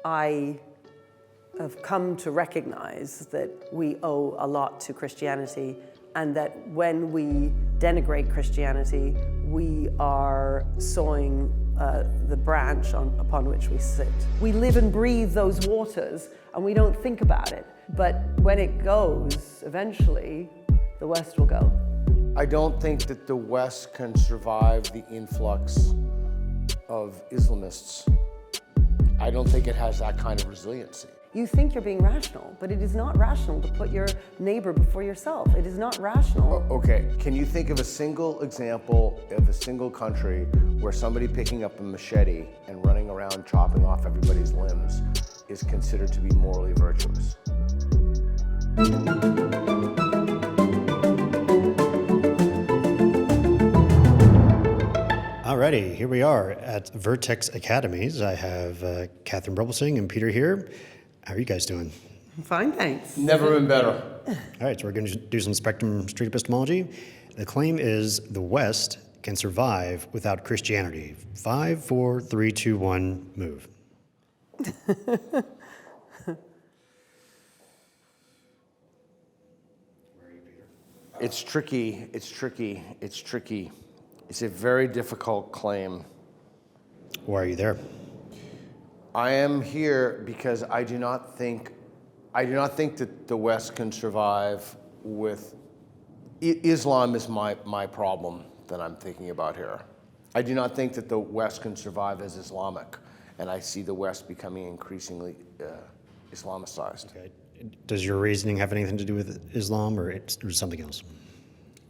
I have come to recognize that we owe a lot to Christianity, and that when we denigrate Christianity, we are sowing the branch upon which we sit. We live and breathe those waters, and we don't think about it. But when it goes, eventually, the West will go. I don't think that the West can survive the influx of Islamists. I don't think it has that kind of resiliency. You think you're being rational, but it is not rational to put your neighbor before yourself. It is not rational. Okay, can you think of a single example of a single country where somebody picking up a machete and running around chopping off everybody's limbs is considered to be morally virtuous? Alrighty, here we are at Vertex Academies. I have Katharine Birbalsingh and Peter here. How are you guys doing? Fine, thanks. Never been better. All right, so we're going to do some Spectrum Street Epistemology. The claim is the West can survive without Christianity. 5, 4, 3, 2, 1, move. It's tricky. It's a very difficult claim. Why are you there? I am here because I do not think that the West can survive with Islam is my problem that I'm thinking about here. I do not think that the West can survive as Islamic, and I see the West becoming increasingly Islamicized. Okay. Does your reasoning have anything to do with Islam or something else?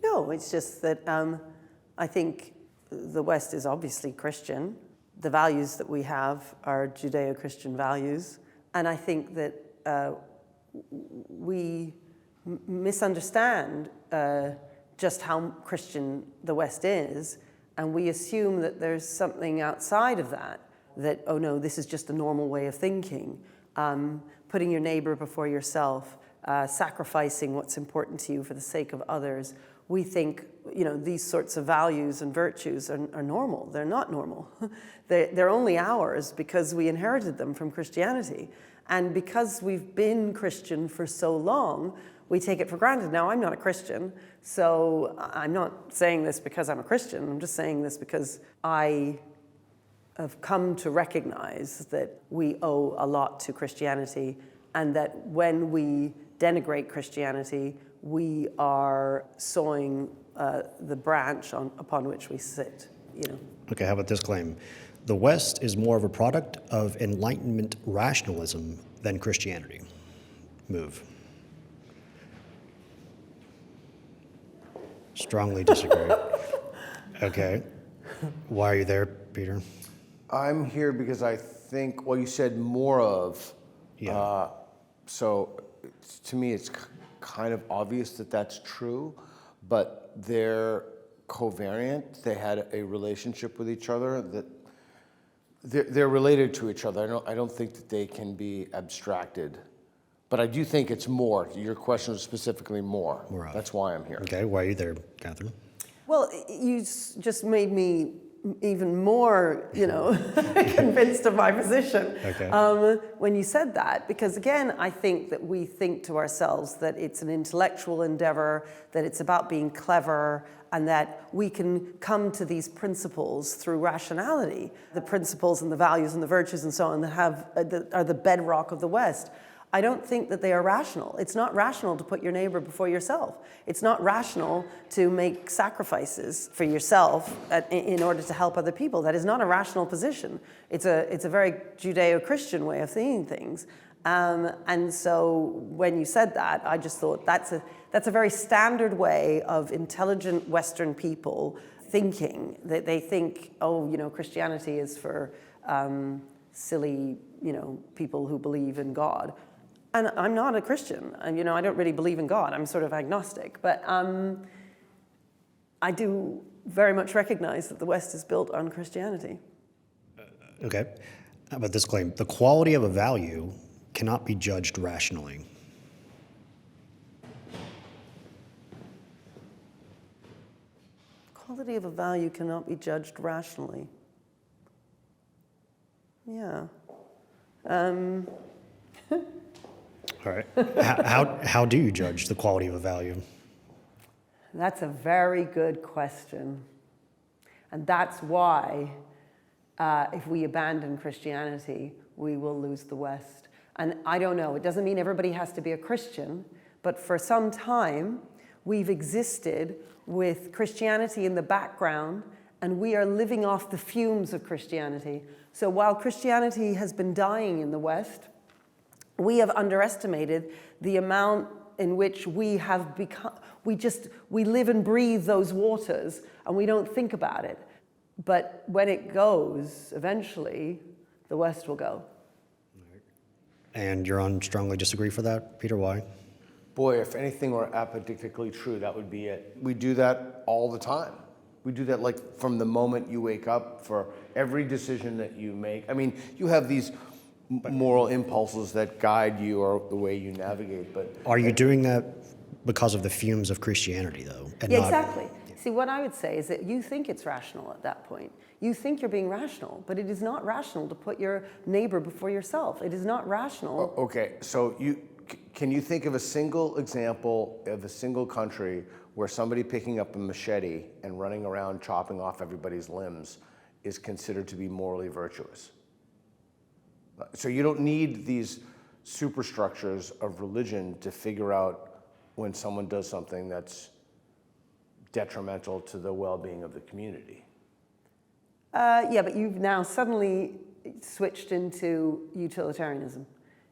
No, it's just that I think the West is obviously Christian. The values that we have are Judeo-Christian values. And I think that we misunderstand just how Christian the West is, and we assume that there's something outside of that, oh no, this is just a normal way of thinking. Putting your neighbor before yourself, sacrificing what's important to you for the sake of others. We think, these sorts of values and virtues are normal. They're not normal. They're only ours because we inherited them from Christianity. And because we've been Christian for so long, we take it for granted. Now, I'm not a Christian, so I'm not saying this because I'm a Christian. I'm just saying this because I have come to recognize that we owe a lot to Christianity, and that when we denigrate Christianity, we are sowing the branch upon which we sit. Okay, how about this claim? The West is more of a product of Enlightenment rationalism than Christianity. Move. Strongly disagree. Okay. Why are you there, Peter? I'm here because I think, you said more of. Yeah. So to me, it's kind of obvious that that's true, but they're covariant. They had a relationship with each other that they're related to each other. I don't think that they can be abstracted, but I do think it's more. Your question was specifically more. That's why I'm here. Okay, why are you there, Katharine? Well, you just made me even more, convinced of my position. Okay. When you said that, because again, I think that we think to ourselves that it's an intellectual endeavor, that it's about being clever, and that we can come to these principles through rationality, the principles and the values and the virtues and so on that are the bedrock of the West. I don't think that they are rational. It's not rational to put your neighbor before yourself. It's not rational to make sacrifices for yourself in order to help other people. That is not a rational position. It's a very Judeo-Christian way of seeing things. And so when you said that, I just thought that's a very standard way of intelligent Western people thinking. That they think, Christianity is for silly, people who believe in God. And I'm not a Christian, and I don't really believe in God. I'm sort of agnostic, but I do very much recognize that the West is built on Christianity. Okay, how about this claim? The quality of a value cannot be judged rationally. Quality of a value cannot be judged rationally. Yeah. All right. How do you judge the quality of a value? That's a very good question. And that's why if we abandon Christianity, we will lose the West. And I don't know, it doesn't mean everybody has to be a Christian, but for some time, we've existed with Christianity in the background, and we are living off the fumes of Christianity. So while Christianity has been dying in the West, we have underestimated the amount in which we have become, we live and breathe those waters, and we don't think about it. But when it goes, eventually, the West will go. And you're on strongly disagree for that, Peter? Why? Boy, if anything were apodictically true, that would be it. We do that all the time. We do that like from the moment you wake up, for every decision that you make. I mean, you have these moral impulses that guide you or the way you navigate, but... Are you doing that because of the fumes of Christianity, though? And Yeah, not, exactly. See, what I would say is that you think it's rational at that point. You think you're being rational, but it is not rational to put your neighbor before yourself. It is not rational. Okay, so can you think of a single example of a single country where somebody picking up a machete and running around chopping off everybody's limbs is considered to be morally virtuous? So you don't need these superstructures of religion to figure out when someone does something that's detrimental to the well-being of the community. Yeah, but you've now suddenly switched into utilitarianism.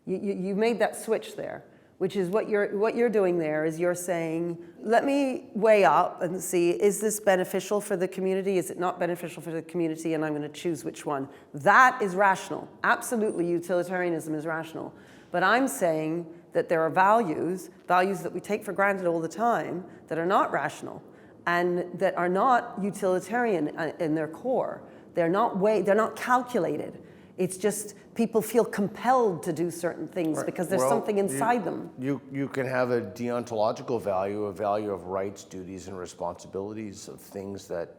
You made that switch there, which is what you're doing there is you're saying, let me weigh up and see, is this beneficial for the community? Is it not beneficial for the community? And I'm going to choose which one. That is rational. Absolutely, utilitarianism is rational. But I'm saying that there are values that we take for granted all the time, that are not rational and that are not utilitarian in their core. They're not calculated. It's just people feel compelled to do certain things Right. because there's Well, something inside them. You can have a deontological value, a value of rights, duties, and responsibilities of things that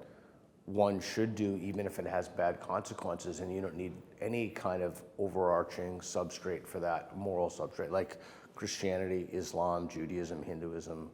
one should do even if it has bad consequences, and you don't need any kind of overarching substrate for that, moral substrate, like Christianity, Islam, Judaism, Hinduism.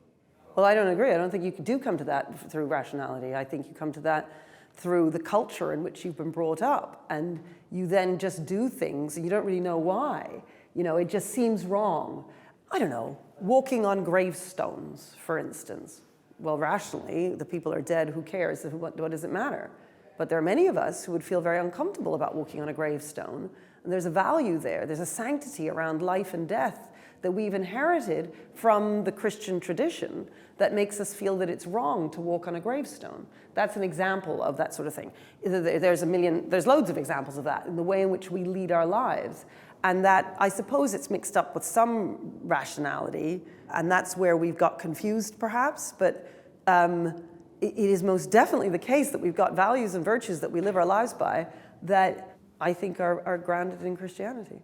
Well, I don't agree. I don't think you do come to that through rationality. I think you come to that through the culture in which you've been brought up, and you then just do things and you don't really know why. You know, it just seems wrong. I don't know, walking on gravestones, for instance. Well, rationally, the people are dead, who cares? What does it matter? But there are many of us who would feel very uncomfortable about walking on a gravestone, and there's a value there. There's a sanctity around life and death that we've inherited from the Christian tradition that makes us feel that it's wrong to walk on a gravestone. That's an example of that sort of thing. There's loads of examples of that in the way in which we lead our lives. And that, I suppose it's mixed up with some rationality, and that's where we've got confused perhaps, but it is most definitely the case that we've got values and virtues that we live our lives by that I think are grounded in Christianity.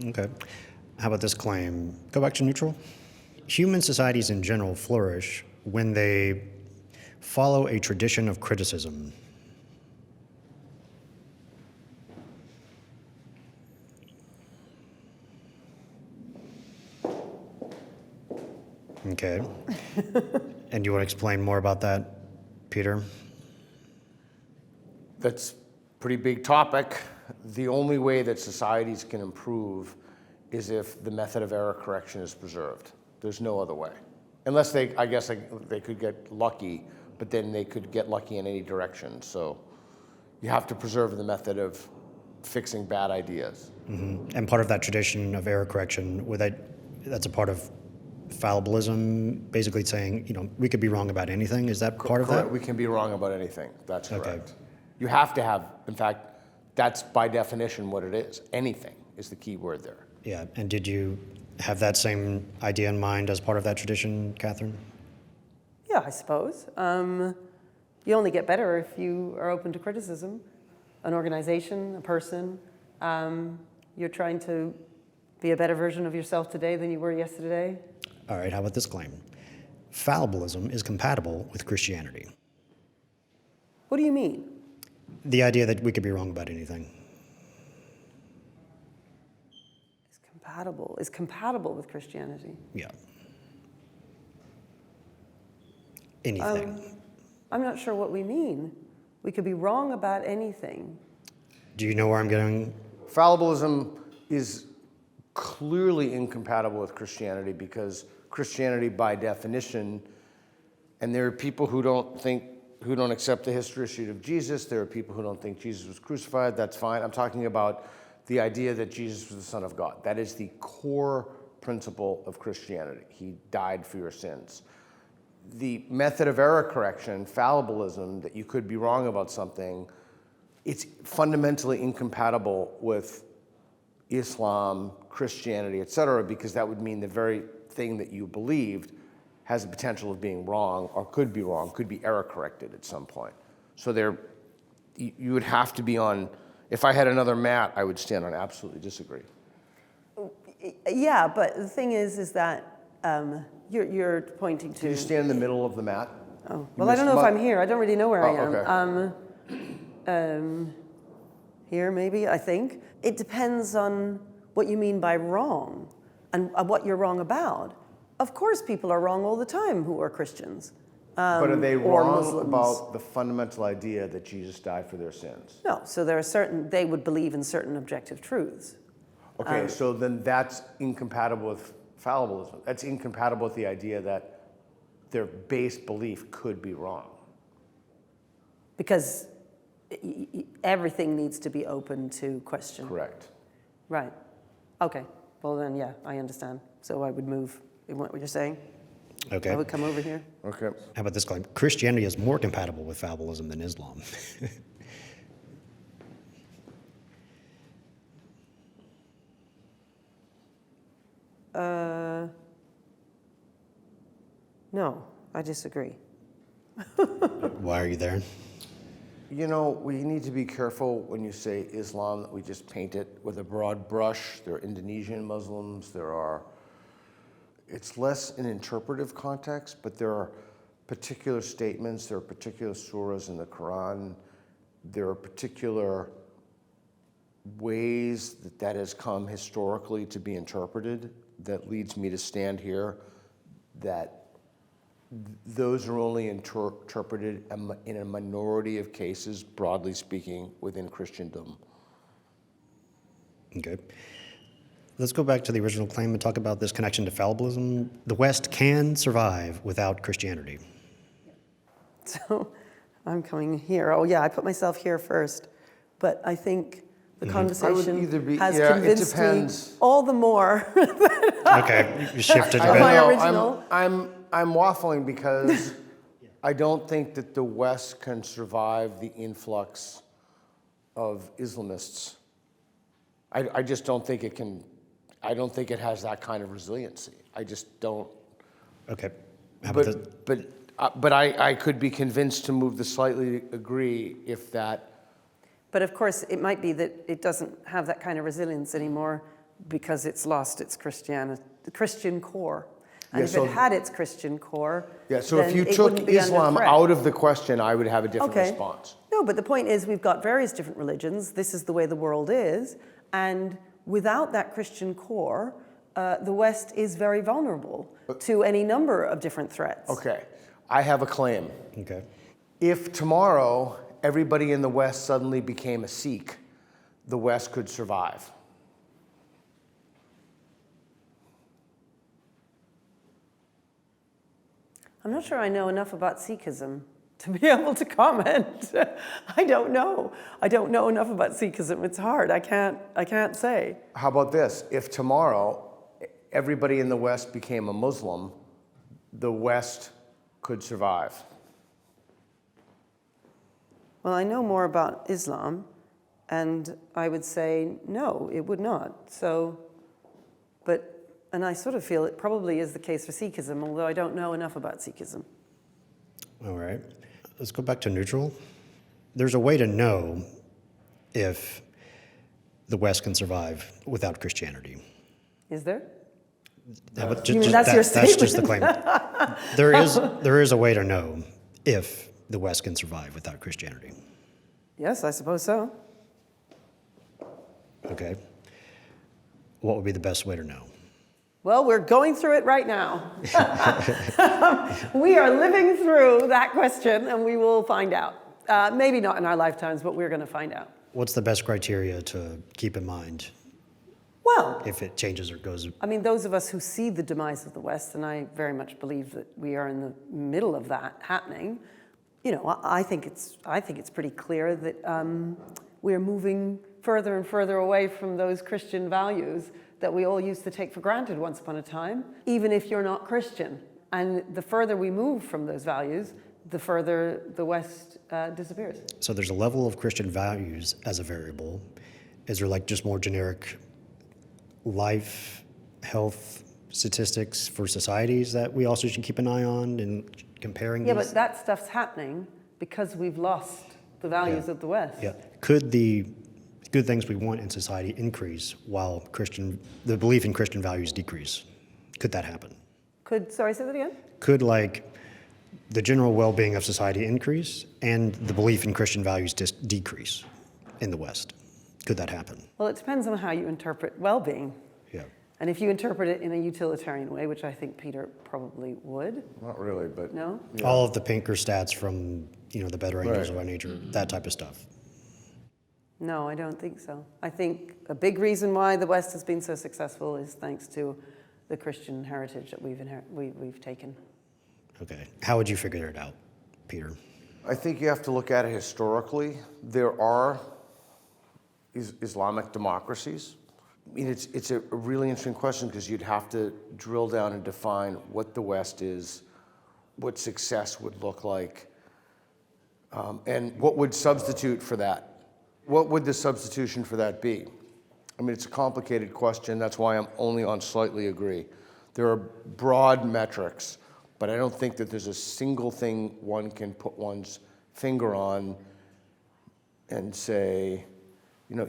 Okay. How about this claim? Go back to neutral. Human societies in general flourish when they follow a tradition of criticism. Okay. And you want to explain more about that, Peter? That's a pretty big topic. The only way that societies can improve is if the method of error correction is preserved. There's no other way. Unless they could get lucky, but then they could get lucky in any direction. So you have to preserve the method of fixing bad ideas. Mm-hmm. And part of that tradition of error correction, that's a part of Falliblism, basically saying, we could be wrong about anything. Is that part of that? We can be wrong about anything. That's correct. Okay. You have to have, in fact, that's by definition what it is. Anything is the key word there. Yeah, and did you have that same idea in mind as part of that tradition, Katharine? Yeah, I suppose. You only get better if you are open to criticism. An organization, a person, you're trying to be a better version of yourself today than you were yesterday. All right, how about this claim? Falliblism is compatible with Christianity. What do you mean? The idea that we could be wrong about anything. is compatible with Christianity. Yeah. Anything. I'm not sure what we mean. We could be wrong about anything. Do you know where I'm getting? Fallibilism is clearly incompatible with Christianity because Christianity, by definition, and there are people who don't accept the historicity of Jesus. There are people who don't think Jesus was crucified. That's fine. I'm talking about the idea that Jesus was the Son of God. That is the core principle of Christianity. He died for your sins. The method of error correction, fallibilism, that you could be wrong about something, it's fundamentally incompatible with Islam, Christianity, etc., because that would mean the very thing that you believed has the potential of being wrong, or could be error corrected at some point. So you would have to be on, if I had another mat, I would stand on absolutely disagree. Yeah, but the thing is that you're pointing to... Can you stand in the middle of the mat? Oh, well, I don't know if I'm here. I don't really know where I am. Okay. Here, maybe, I think. It depends on what you mean by wrong and what you're wrong about. Of course, people are wrong all the time who are Christians. But are they or wrong Muslims. about the fundamental idea that Jesus died for their sins? No, so they would believe in certain objective truths. Okay, so then that's incompatible with fallibilism. That's incompatible with the idea that their base belief could be wrong. Because everything needs to be open to question. Correct. Right. Okay. Well, then, yeah, I understand. So I would move in what you're saying. Okay. I would come over here. Okay. How about this claim? Christianity is more compatible with fallibilism than Islam. No, I disagree. Why are you there? You know, we need to be careful when you say Islam that we just paint it with a broad brush. There are Indonesian Muslims, it's less an interpretive context, but there are particular statements, there are particular surahs in the Quran, there are particular ways that has come historically to be interpreted that leads me to stand here that those are only interpreted in a minority of cases, broadly speaking, within Christendom. Okay. Let's go back to the original claim and talk about this connection to fallibilism. The West can survive without Christianity. So I'm coming here. Oh, yeah, I put myself here first. But I think the conversation has convinced me all the more. Okay, you shifted a My bit. original. I'm waffling because I don't think that the West can survive the influx of Islamists. I just don't think it can. I don't think it has that kind of resiliency. I just don't. Okay. How about this? But I could be convinced to move the slightly agree if that. But of course, it might be that it doesn't have that kind of resilience anymore because it's lost its the Christian core. And if it had its Christian core, so then if you it took wouldn't be under Islam threat. out of the question, I would have a different response. No, but the point is we've got various different religions. This is the way the world is. And without that Christian core, the West is very vulnerable to any number of different threats. Okay, I have a claim. Okay. If tomorrow everybody in the West suddenly became a Sikh, the West could survive. I'm not sure I know enough about Sikhism to be able to comment. I don't know. I don't know enough about Sikhism. It's hard. I can't say. How about this? If tomorrow everybody in the West became a Muslim, the West could survive. Well, I know more about Islam, and I would say no, it would not. And I sort of feel it probably is the case for Sikhism, although I don't know enough about Sikhism. All right. Let's go back to neutral. There's a way to know if the West can survive without Christianity. Is there? That's your just the statement? claim. There is a way to know if the West can survive without Christianity. Yes, I suppose so. Okay. what would be the best way to know? Well, we're going through it right now. We are living through that question, and we will find out. Maybe not in our lifetimes, but we're going to find out. What's the best criteria to keep in mind Well, if it changes or goes? I mean, those of us who see the demise of the West, and I very much believe that we are in the middle of that happening, I think it's pretty clear that we're moving further and further away from those Christian values that we all used to take for granted once upon a time, even if you're not Christian. And the further we move from those values, the further the West disappears. So there's a level of Christian values as a variable. Is there like just more generic life, health statistics for societies that we also should keep an eye on in comparing Yeah, these? but that stuff's happening because we've lost the values of the West. Yeah. Could the good things we want in society increase while the belief in Christian values decrease? Could that happen? Sorry, say that again? Could the general well-being of society increase and the belief in Christian values decrease in the West? Could that happen? Well, it depends on how you interpret well-being. Yeah. And if you interpret it in a utilitarian way, which I think Peter probably would. Not really, but No? yeah. All of the Pinker stats from the Better Angels Right. of Our Nature, that type of stuff. No, I don't think so. I think a big reason why the West has been so successful is thanks to the Christian heritage that we've taken. Okay. How would you figure it out, Peter? I think you have to look at it historically. There are Islamic democracies. I mean, it's a really interesting question because you'd have to drill down and define what the West is, what success would look like, and what would substitute for that. What would the substitution for that be? I mean, it's a complicated question. That's why I'm only on slightly agree. There are broad metrics, but I don't think that there's a single thing one can put one's finger on and say,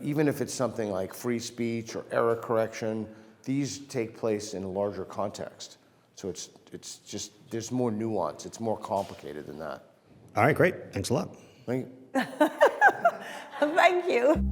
even if it's something like free speech or error correction, these take place in a larger context. So it's just, there's more nuance. It's more complicated than that. All right, great. Thanks a lot. Thank you. Thank you.